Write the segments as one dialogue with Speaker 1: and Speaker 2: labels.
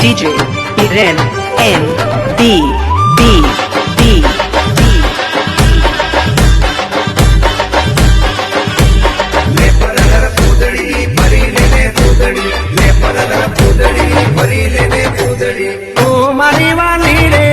Speaker 1: DJ Iren N D D D D
Speaker 2: ले परदर पूदड़ी भरी लेने पूदड़ी ले परदर पूदड़ी भरी लेने पूदड़ी
Speaker 3: ओ मारी वाली रे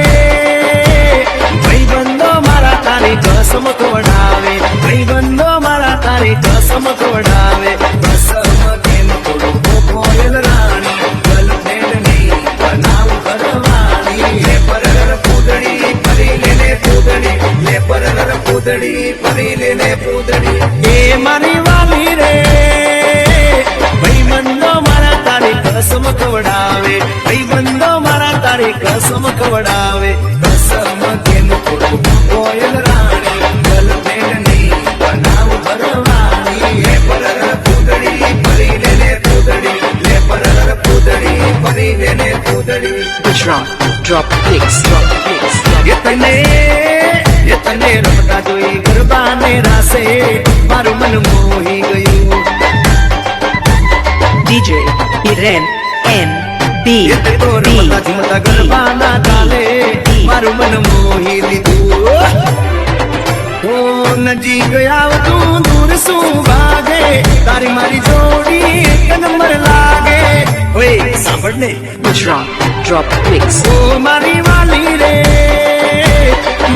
Speaker 3: भाई बंदो मारा तारी कसम तोड़ावे भाई बंदो मारा तारी कसम तोड़ावे
Speaker 2: कसम केम तोड़ो कोयल रानी गर्लफ्रेंड नहीं बनाव घरवाली ले परदर पूदड़ी भरी लेने पूदड़ी ले परदर पूदड़ी भरी लेने पूदड़ी
Speaker 3: ए मारी वाली रे भाई बंदो मारा तारी कसम तोड़ावे भाई बंदो मारा तारी कसम तोड़ावे
Speaker 2: कसम केम तोड़ो कोयल रानी गर्लफ्रेंड नहीं बनाव घरवाली ले परदर पूदड़ी भरी लेने पूदड़ी ले परदर पूदड़ी भरी लेने पूदड़ी
Speaker 1: Gujarat Drop Clicks
Speaker 3: ये तने रमता जोई गरबा ने रासे मारू मन मोही गયું
Speaker 1: DJ Iren N D
Speaker 3: ये तो
Speaker 1: D
Speaker 3: रमता झुमता गरबा ना डाले मारू मन मोही લીધું ओ नजी गया तू दूर सू भागे तारी मारी जोड़ी एक नंबर लागे ओए સાંભળ ને
Speaker 1: Gujarat Drop Clicks
Speaker 3: ओ मारी वाली रे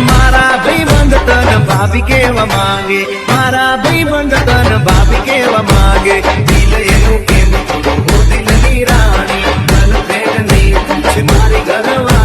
Speaker 3: मारा भाई बंद तन भाभी केवा मांगे मारा भाई बंद तन भाभी केवा मांगे
Speaker 2: दिल एनु केम तोड़ो दिल नी रानी गर्लफ्रेंड नहीं पूछे मारी घरवाली